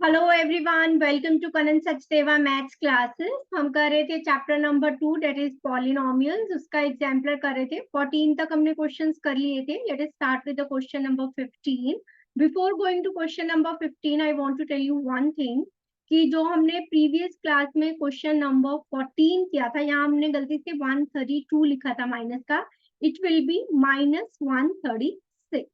Hello everyone, welcome to Kanan Sachdeva maths classes. हम कर रहे थे chapter number 2 that is polynomials. उसका एग्जाम्पलर कर रहे थे। 14 तक हमने क्वेश्चंस कर लिए थे। Let us start with the question number 15। Before going to question number 15 I want to tell you one thing कि जो हमने प्रीवियस क्लास में क्वेश्चन नंबर 14 किया था, यहाँ हमने गलती से 132 लिखा था माइनस का। It will be minus 136।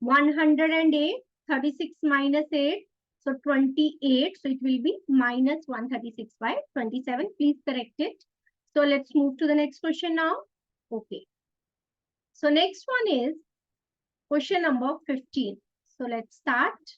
108, 36 minus 8, so 28, so it will be minus 136 by 27. Please correct it. So let's move to the next question now. Okay. So next one is question number 15. So let's start.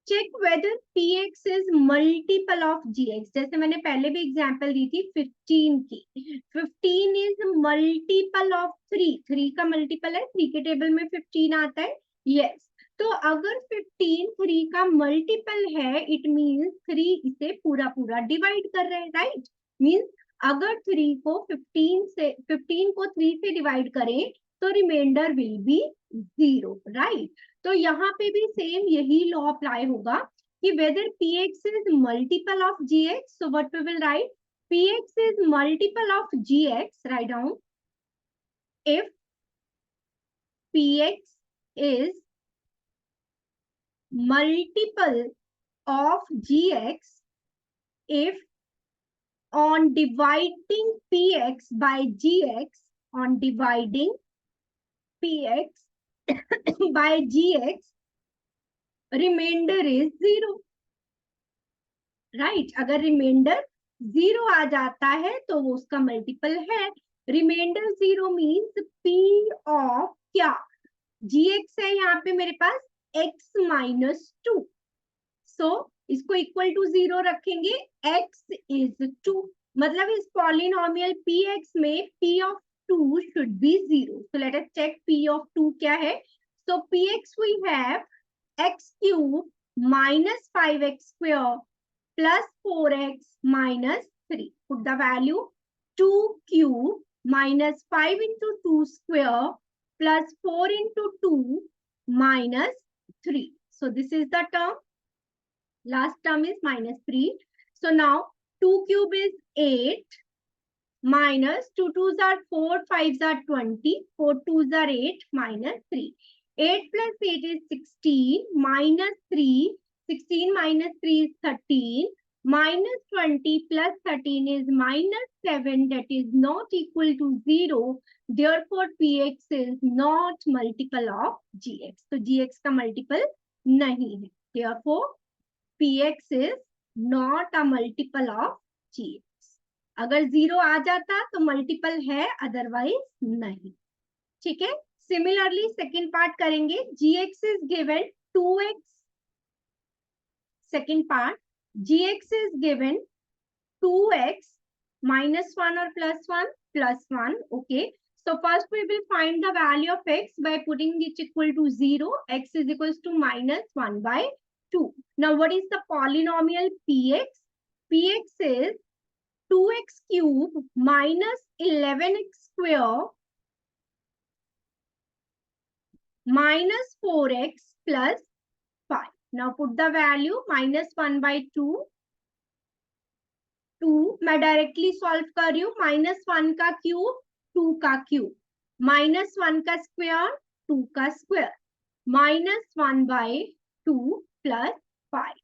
Check whether px is multiple of gx. जैसे मैंने पहले भी example दी थी 15 की। 15 is multiple of 3. 3 का multiple है, 3 के table में 15 आता है। Yes. तो अगर 15 3 का मल्टीपल है, इट मीन्स 3 इसे पूरा पूरा डिवाइड कर रहे हैं, राइट। मीन्स अगर 3 को 15 को 3 से डिवाइड करें तो रिमाइंडर विल बी 0, राइट। तो यहाँ पे भी सेम यही लॉ अप्लाई होगा कि whether px is multiple of gx, so what we will write, px is multiple of gx, write down if px is multiple of gx, if on dividing px by gx, on dividing px by gx, remainder is 0, right. अगर remainder 0 आ जाता है तो वो उसका multiple है। Reminder 0 means p of क्या, gx है यहाँ पे मेरे पास x माइनस 2, सो इसको इक्वल टू 0 रखेंगे, x इज 2, मतलब इस पॉलिनोमियल px में p of 2 should be 0। So let us check p of 2 क्या है। So px we have x cube minus 5x square plus 4x minus 3. Put the value 2 cube minus 5 into 2 square plus 4 into 2 minus 3. So this is the term. Last term is minus 3. So now 2 cube is 8 minus 2 2s are 4, 5s are 20, 4 2s are 8 minus 3. 8 plus 8 is 16 minus 3. 16 minus 3 is 13. Minus 20 plus 13 is minus 7, that is not equal to 0. Therefore, px is not multiple of gx. तो gx का multiple नहीं है. Therefore, px is not a multiple of gx. अगर 0 आ जाता तो multiple है, otherwise नहीं, ठीक है। सिमिलरली सेकेंड पार्ट करेंगे। gx is given 2x, second part gx is given 2x minus 1 or plus 1 plus 1. Okay, so first we will find the value of x by putting it equal to 0. X is equals to minus 1 by 2. Now what is the polynomial px? Px is 2x cube minus 11x square minus 4x plus 5. Now put the value minus 1 by 2. 2 मैं directly solve कर रही हूँ। Minus 1 का cube 2 का cube, minus 1 का square 2 का square, minus 1 by 2 plus 5.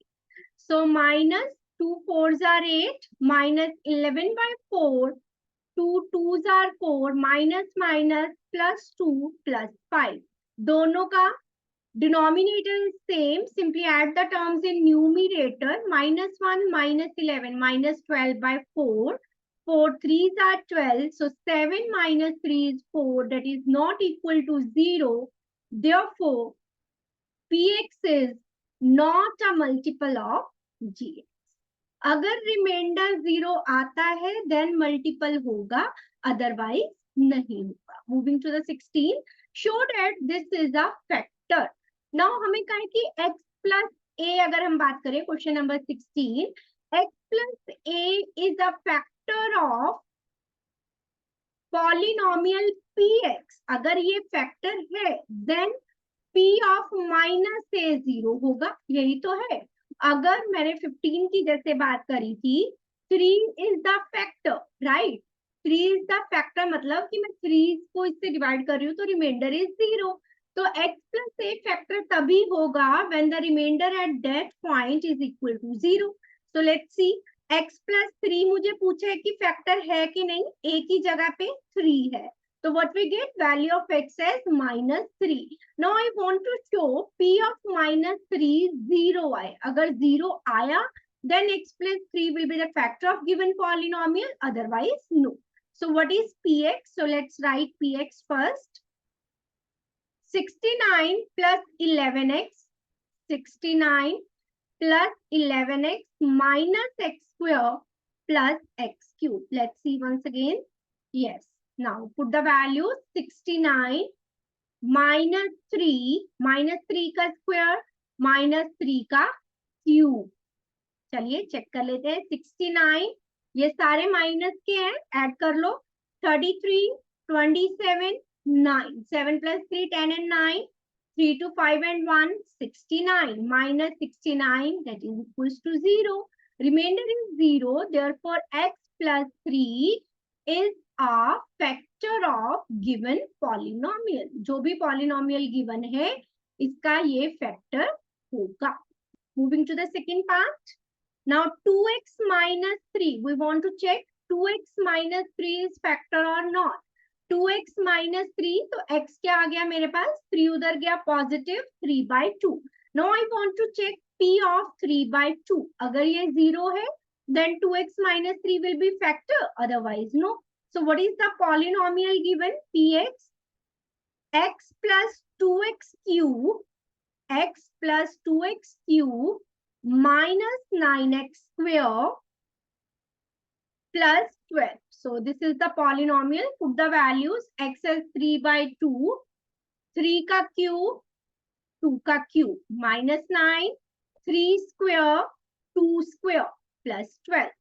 So minus 2 4s are 8 minus 11 by 4, 2 2s are 4, minus minus plus 2 plus 5. दोनों का denominator is same, simply add the terms in numerator. Minus 1 minus 11 minus 12 by 4, 4 3s are 12, so 7 minus 3 is 4, that is not equal to 0. Therefore, px is not a multiple of gx. अगर remainder 0 आता है then multiple होगा, otherwise नहीं होगा। Moving to the 16, show that this is a factor. Now हमें कहा कि x plus a, अगर हम बात करें question number 16, x plus a is a factor of polynomial px। अगर ये फैक्टर है then p of minus a 0 होगा, यही तो है। अगर मैंने 15 की जैसे बात करी थी, 3 is the factor, right? 3 is the factor मतलब कि मैं 3 को इससे डिवाइड कर रही हूँ तो रिमाइंडर इज 0। तो x प्लस ए फैक्टर तभी होगा when the remainder at that point is equal to 0। So let's see, x plus 3 मुझे पूछे कि फैक्टर है कि नहीं, a की जगह पे 3 है, तो what we get, value of x as -3. Now I want to show p of -3 0 आए. अगर 0 आया, then x plus 3 will be the factor of given polynomial, otherwise no. So what is px? So let's write px first. 69 plus 11x, 69 plus 11x minus x square plus x cube. Let's see once again. Yes. Now put the value 69 minus 3 का square minus 3 का cube. चलिए check कर लेते हैं. 69 ये सारे minus के हैं, ऐड कर लो. 33, 27, 9, 7 plus 3 10 and 9, 3 to 5 and 1 69 minus 69 that is equals to 0. Remainder is 0, therefore x plus 3 is a factor of given polynomial. जो भी polynomial given है इसका ये factor होगा. Moving to the second part. Now 2x minus 3, we want to check 2x minus 3 is factor or not. 2x minus 3, तो x क्या आ गया मेरे पास, 3 उधर गया, positive 3/2. Now I want to check p of 3/2. अगर ये 0 है, then 2x minus 3 will be factor, otherwise no. So what is the polynomial given? Px, x plus 2x cube, x plus 2x cube minus 9x square plus 12. So this is the polynomial. Put the values. X is 3/2, 3 का cube, 2 का cube, minus 9, 3 square, 2 square plus 12.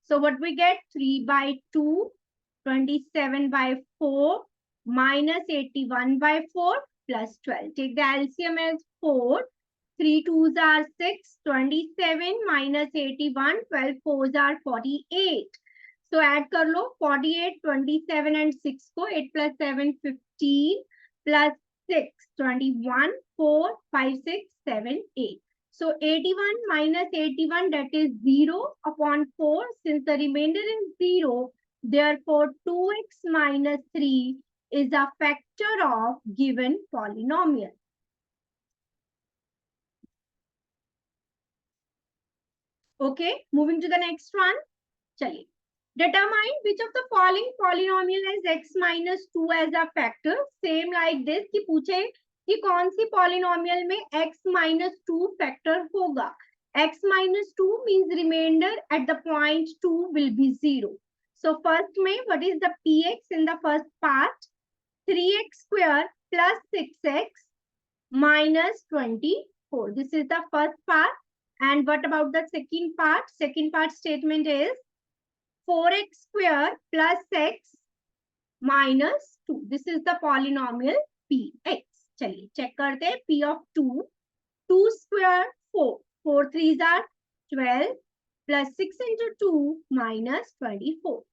So what we get? 3/2, 27/4 minus 81/4 plus 12. Take the LCM as 4. 3 2s are 6, 27 minus 81, 12 4s are 48. So add कर लो 48, 27 and 6 को, 8 plus 7 15 plus 6 21, 4 5 6 7 8. So 81 minus 81, that is 0 upon 4. Since the remainder is 0, therefore 2x minus 3 is a factor of given polynomial. Okay, moving to the next one. चलिए, determine which of the following polynomial has x minus 2 as a factor. Same like this कि पूछे कि कौन सी polynomial में x minus 2 factor होगा. X minus 2 means remainder at the point 2 will be 0. So first में what is the px in the first part? 3x square plus 6x minus 24. This is the first part. And what about the second part? Second part statement is 4x square plus x minus 2. This is the polynomial px. चलिए check करते हैं. p of 2, 2 square 4, 4 3s are 12 plus 6 into 2 minus 24.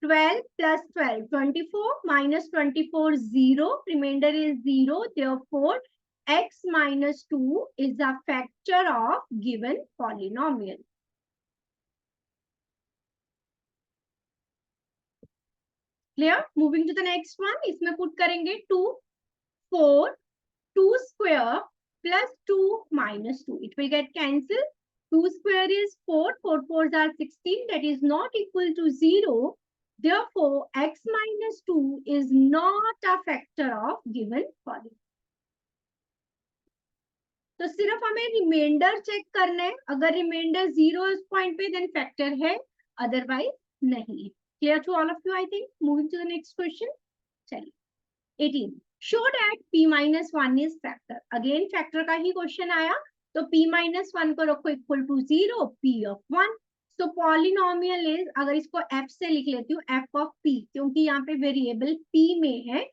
12 plus 12, 24 minus 24, 0. Remainder is 0. Therefore, x minus 2 is a factor of given polynomial. Clear? Moving to the next one. इसमें put करेंगे 2, 4, 2 square plus 2 minus 2. It will get cancelled. 2 square is 4, 4 4s are 16. That is not equal to 0. Therefore, x minus 2 is not a factor of given polynomial. तो सिर्फ हमें reminder check करना है. अगर remainder 0 इस point पे then factor है, otherwise नहीं है. Clear to all of you I think. Moving to the next question. चलिए 18. Show that p minus 1 is factor. Again factor का ही क्वेश्चन आया, तो p minus 1 को रखो equal to 0, p of 1. So polynomial is, अगर इसको f से लिख लेती हूँ, f of p, क्योंकि यहाँ पे वेरिएबल p में है.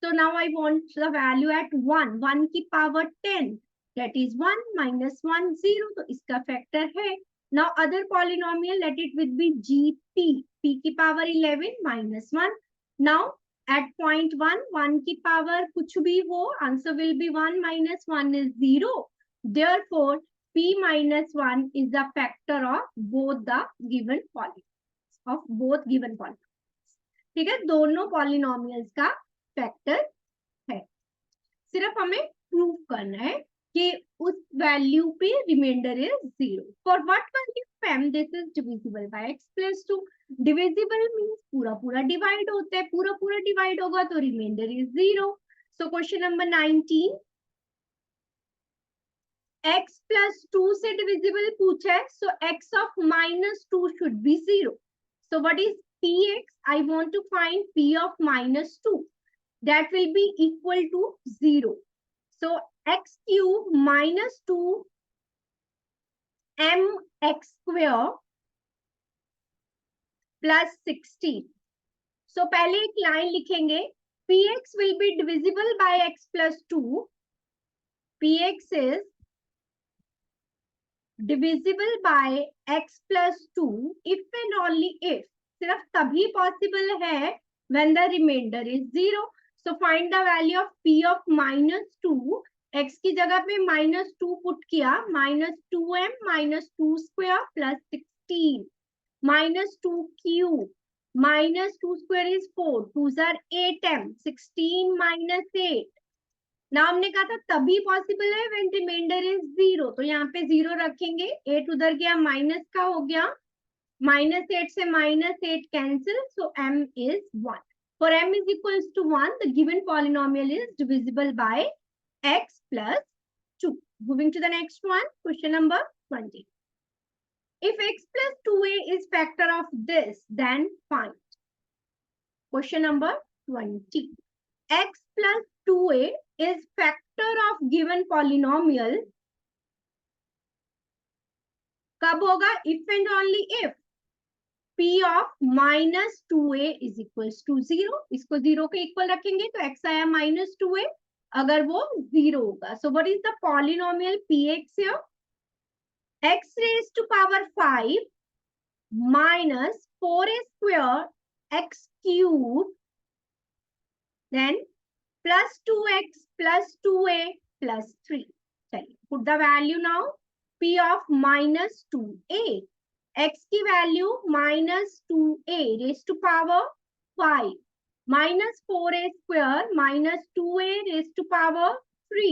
So now I want the value at 1, 1 की पावर 10. that is 1 minus 1 0, तो इसका फैक्टर है. Now other polynomial, let it with be GP, p की power 11 minus 1. Now at point 1, 1 की पावर कुछ भी हो, answer will be 1 minus 1 is 0. Therefore p minus 1 is the factor of both the given polynomials. ठीक है, दोनों polynomials का factor है. सिर्फ हमें प्रूव करना है कि उस वैल्यू पे remainder is 0. For what value m this is divisible by x plus 2. Divisible means पूरा पूरा डिवाइड होता है, पूरा पूरा डिवाइड होगा तो remainder is 0. So question number 19, x plus 2 से डिविजिबल पूछा है, so x of minus 2 should be 0. So what is px? I want to find p of minus 2. That will be equal to 0. So x cube minus 2 mx square plus 16. So पहले एक line लिखेंगे, px will be divisible by x plus 2. px is divisible by x plus 2 if and only if. सिर्फ तभी possible है when the remainder is 0. So find the value of p of minus 2. x की जगह पे minus 2 put किया, minus 2m minus 2 square plus 16 minus 2 cube minus 2 square is 4, 2s are 8m, 16 minus 8. ना हमने कहा था तभी पॉसिबल है when remainder is 0, तो यहाँ पे 0 रखेंगे, 8 उधर गया, माइनस का हो गया, minus 8 से minus 8 cancel, so m is 1. For m is equals to 1, the given polynomial is divisible by x plus 2. Moving to the next one, question number 20. If x plus 2a is factor of this, then find. Question number 20. X plus 2a is factor of given polynomial. कब होगा? If and only if p of minus 2a is equals to 0. इसको 0 के equal रखेंगे तो x आया minus 2a, अगर वो 0 होगा. So what is the polynomial px here? x raised to power 5 minus 4a square x cube, then plus 2x plus 2a plus 3. चलिए, put the value now. p of minus 2a, x की value minus 2a raised to power 5 minus 4a square minus 2a raised to power 3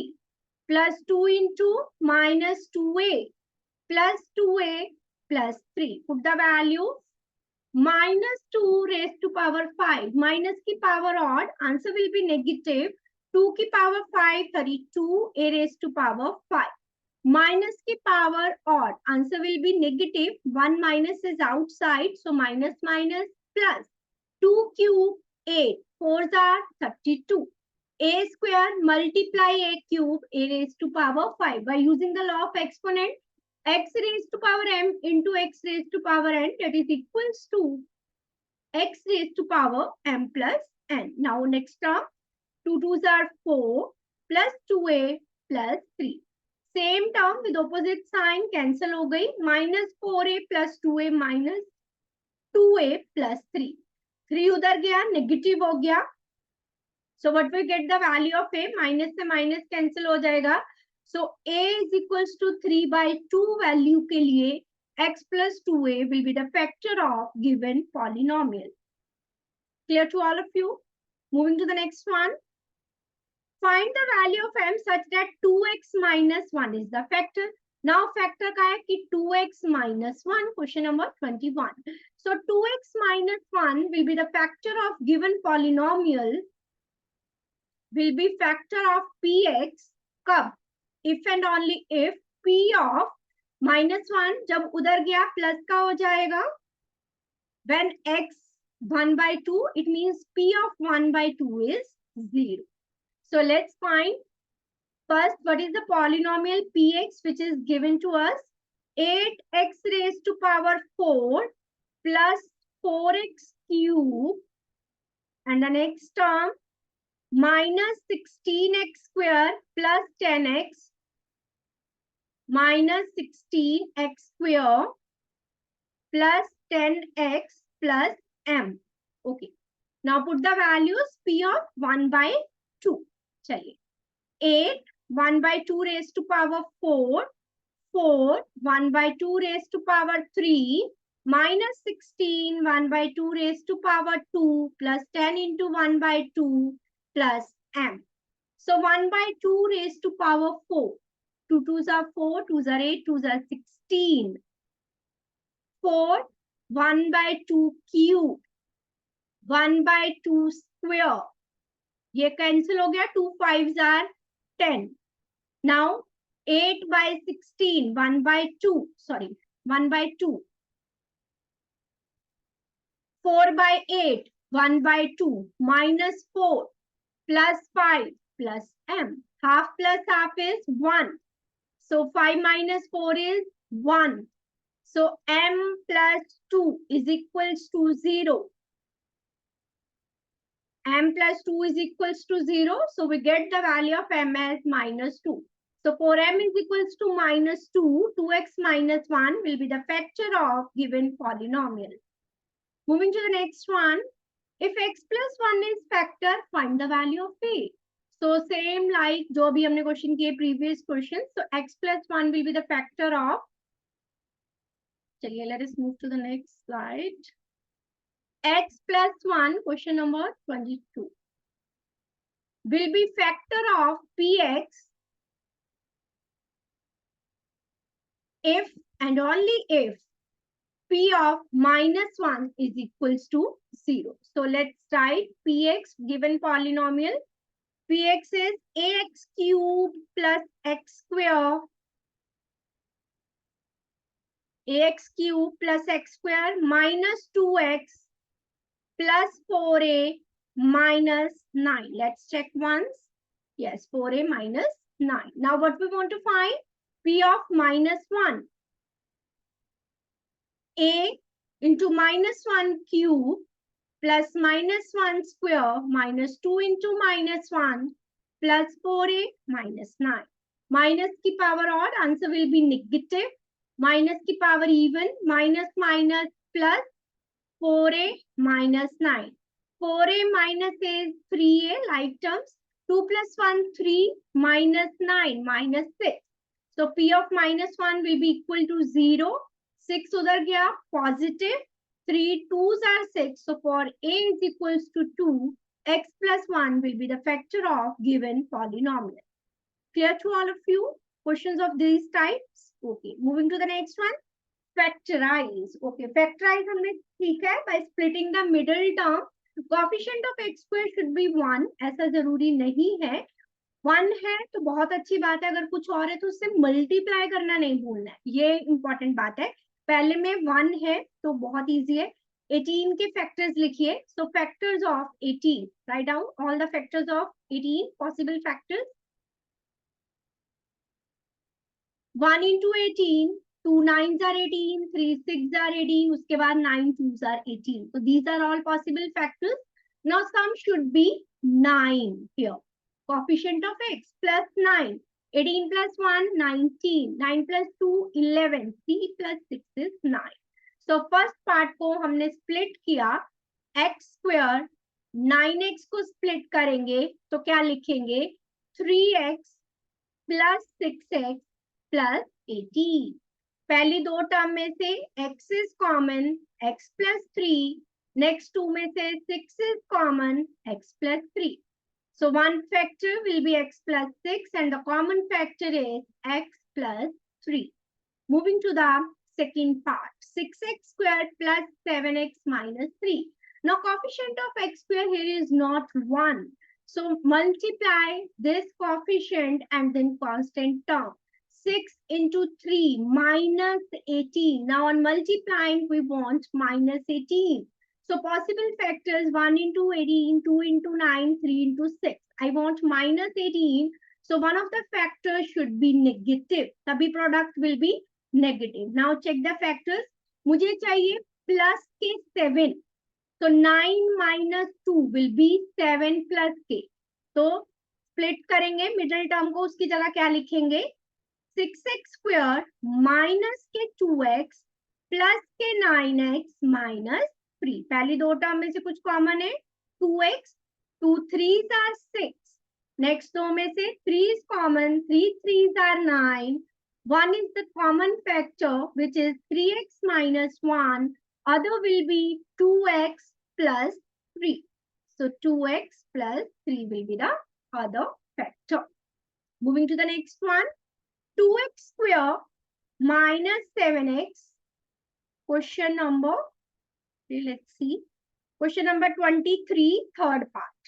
plus 2 into minus 2a plus 2a plus 3. Put the value minus 2 raised to power 5. Minus की power odd, answer will be negative. 2 की power 5, 32, a raised to power 5. Minus की power odd, answer will be negative. 1 minus is outside, so minus minus plus 2 cube 8, 4s are 32. A square multiply a cube, a raised to power 5. By using the law of exponent, x raised to power m into x raised to power n, that is equals to x raised to power m plus n. Now next term, 2 2s are 4 plus 2a plus 3. Same term with opposite sign cancel हो गई, minus 4a plus 2a minus 2a plus 3. 3 उधर गया, negative हो गया. So what we get the value of a, minus से minus cancel हो जाएगा. So a is equals to 3/2 value के लिए x plus 2a will be the factor of given polynomial. Clear to all of you? Moving to the next one. Find the value of m such that 2x minus 1 is the factor. Now factor का है कि 2x minus 1. Question number 21. So 2x minus 1 will be the factor of given polynomial. Will be factor of px. कब? If and only if p of minus 1 जब उधर गया plus का हो जाएगा. When x 1/2, it means p of 1/2 is 0. So let's find first what is the polynomial px which is given to us. 8x raised to power 4 plus 4x cube, and the next term minus 16x square plus 10x minus 16x square plus 10x plus m. Okay. Now put the values p of 1 by 2. चलिए 8 1 by 2 raised to power 4, 4 1 by 2 raised to power 3 minus 16 1 by 2 raised to power 2 plus 10 into 1 by 2 plus m. So 1 by 2 raised to power 4. 2 2s are 4, 2s are 8, 2s are 16. 4 1 by 2 cube, 1 by 2 square. ये cancel हो गया, 2 5s are 10. Now 8 by 16, 1 by 2, sorry, 1 by 2. 4 by 8, 1 by 2, minus 4, plus 5, plus m. Half plus half is 1. So 5 minus 4 is 1. So m plus 2 is equals to 0. M plus 2 is equals to 0. So we get the value of m as minus 2. So for m is equals to minus 2, 2x minus 1 will be the factor of given polynomial. Moving to the next one. If x plus 1 is factor, find the value of a. So same like जो भी हमने question किए previous question. So x plus 1 will be the factor of. चलिए, let us move to the next slide. X plus 1, question number 22, will be factor of px if and only if p of minus 1 is equals to 0. So let's write px given polynomial. Px is ax cube plus x square. Ax cube plus x square minus 2x plus 4a minus 9. Let's check once. Yes, 4a minus 9. Now what we want to find? P of minus 1. A into minus 1 cube plus minus 1 square minus 2 into minus 1 plus 4a minus 9. Minus की power odd, answer will be negative. Minus की power even, minus minus plus 4a minus 9. 4a minus is 3a, like terms. 2 plus 1, 3 minus 9, minus 6. So P of minus 1 will be equal to 0. 6 udhar gaya, positive. 3 2s are 6. So for a is equals to 2, x plus 1 will be the factor of given polynomial. Clear to all of you? Questions of these types? Okay, moving to the next one. Factorize. Okay, factorize हमने ठीक है by splitting the middle term. Coefficient of x square should be 1. ऐसा जरूरी नहीं है. 1 है तो बहुत अच्छी बात है. अगर कुछ और है तो उससे मल्टीप्लाई करना नहीं भूलना है. ये इंपॉर्टेंट बात है. पहले में 1 है तो बहुत इजी है. 18 के फैक्टर्स लिखिए. So factors of 18. Write down all the factors of 18 possible factors. 1 into 18. 2 9s are 18, 3 6s are 18, उसके बाद 9 2s are 18. So these are all possible factors. Now sum should be 9 here. Coefficient of x plus 9. 18 plus 1, 19. 9 plus 2, 11. 3 plus 6 is 9. So first part को हमने split किया. x square 9x को split करेंगे तो क्या लिखेंगे? 3x plus 6x plus 18. पहली दो टर्म में से x is common, x plus 3. Next two में से 6 is common, x plus 3. So one factor will be x plus 6 and the common factor is x plus 3. Moving to the second part. 6x squared plus 7x minus 3. Now coefficient of x square here is not 1. So multiply this coefficient and then constant term. 6 into 3 minus 18. Now on multiplying, we want minus 18. So possible factors 1 into 18, 2 into 9, 3 into 6. I want minus 18. So one of the factors should be negative. Tabhi product will be negative. Now check the factors. मुझे चाहिए plus के 7. So 9 minus 2 will be 7 plus k. तो split करेंगे middle term को, उसकी जगह क्या लिखेंगे? 6x स्क्वायर माइनस के 2x प्लस के 9x माइनस 3। पहली दो टर्म में से कुछ कॉमन है, 2x, 2 3s are 6. नेक्स्ट दो में से 3 is common, 3 3s are 9. 1 is the common factor, which is 3x minus 1. Other will be 2x plus 3. So 2x plus 3 will be the other factor. Moving to the next one. 2x square minus 7x. Question number, let's see. Question number 23, third part.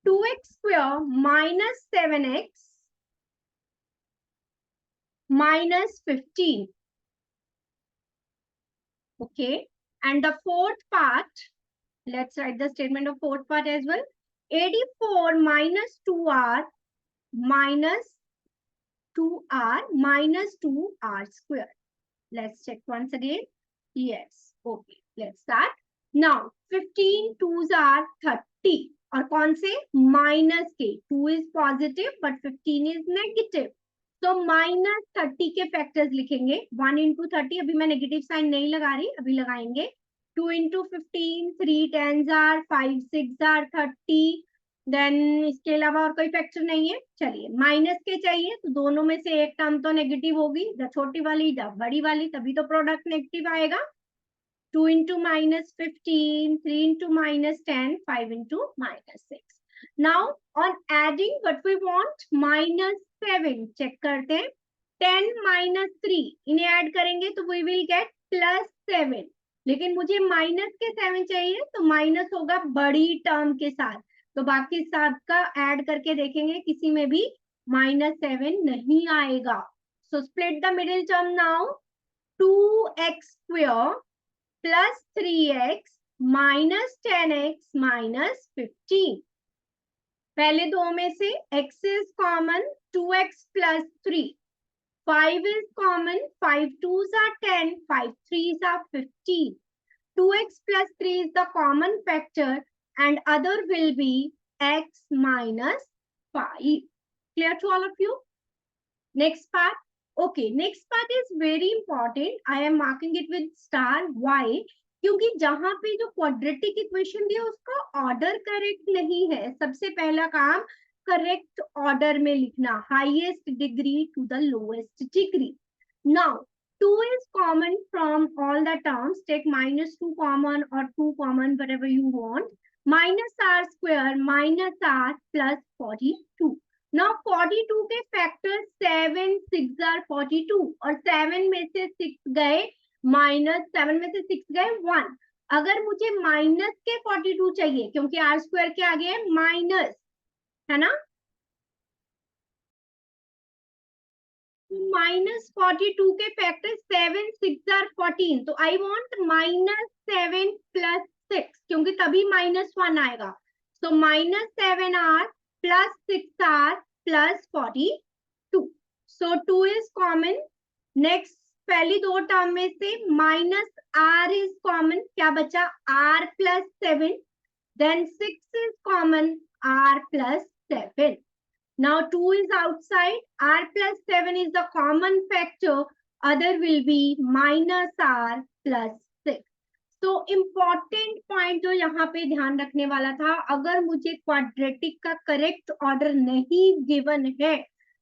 2x square minus 7x minus 15. Okay. And the fourth part, let's write the statement of fourth part as well. 84 minus 2r minus 2r minus 2r square. Let's check once again. Yes. Okay. Let's start. Now, 15 2s are 30. और कौन से? Minus के. 2 is positive but 15 is negative. तो minus 30 के factors लिखेंगे. 1 into 30, अभी मैं negative sign नहीं लगा रही, अभी लगाएंगे. 2 into 15, 3 10s are, 5 6s are 30. Then इसके अलावा और कोई फैक्टर नहीं है. चलिए, माइनस के चाहिए तो दोनों में से एक टर्म तो नेगेटिव होगी, द छोटी वाली द बड़ी वाली, तभी तो प्रोडक्ट नेगेटिव आएगा. 2 into minus 15, 3 into minus 10, 5 into minus 6. Now on adding, what we want? Minus 7. Check करते हैं. 10 minus 3 इन्हें ऐड करेंगे तो we will get plus 7. लेकिन मुझे माइनस के 7 चाहिए तो माइनस होगा बड़ी टर्म के साथ. तो बाकी सब का ऐड करके देखेंगे, किसी में भी minus 7 नहीं आएगा. So split the middle term now. 2x square plus 3x minus 10x minus 15. पहले दो में से x is common, 2x plus 3. 5 is common, 5 2s are 10, 5 3s are 15. 2x plus 3 is the common factor and other will be x minus 5. Clear to all of you? Next part. Okay, next part is very important. I am marking it with star. Why? क्योंकि जहां पे जो quadratic equation दिया उसका order correct नहीं है. सबसे पहला काम करेक्ट ऑर्डर में लिखना, highest degree to the lowest degree. Now 2 is common from all the terms. Take minus 2 common or 2 common, whatever you want. Minus r square minus r plus 42. Now 42 के factor 7 6 are 42 और 7 में से 6 गए, minus 7 में से 6 गए 1. अगर मुझे माइनस के 42 चाहिए, क्योंकि आर स्क्वायर के आगे है माइनस, है ना, माइनस 42 के फैक्टर 7 6 are 14. तो आई वांट माइनस 7 प्लस 6, क्योंकि तभी माइनस 1 आएगा. तो minus 7 r plus 6r plus 42. So 2 is common. Next, पहली दो टर्म में से minus r is common. क्या बचा? r plus 7. Then 6 is common. r plus 7. Now 2 is outside. r plus 7 is the common factor. Other will be minus r plus 6. तो important point जो यहाँ पे ध्यान रखने वाला था, अगर मुझे क्वाड्रेटिक का करेक्ट ऑर्डर नहीं गिवन है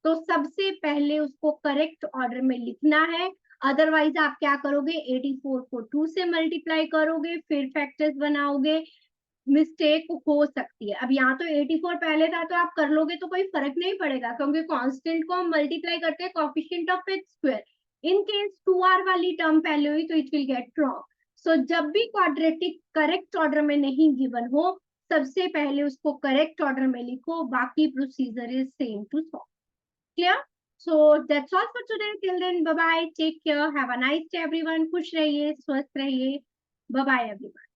तो सबसे पहले उसको करेक्ट ऑर्डर में लिखना है. अदरवाइज आप क्या करोगे? 84 को 2 से मल्टीप्लाई करोगे, फिर फैक्टर्स बनाओगे, मिस्टेक हो सकती है. अब यहाँ तो 84 पहले था तो आप कर लोगे तो कोई फर्क नहीं पड़ेगा, क्योंकि कांस्टेंट को हम मल्टीप्लाई करते हैं coefficient of x square. In case 2r वाली टर्म पहले हुई तो इट विल गेट रॉन्ग. सो जब भी क्वाड्रेटिक करेक्ट ऑर्डर में नहीं गिवन हो, सबसे पहले उसको करेक्ट ऑर्डर में लिखो, बाकी procedure is same to solve. Clear? So that's all for today. Till then, bye bye, take care, have a nice day everyone. खुश रहिए, स्वस्थ रहिए. Bye bye everyone.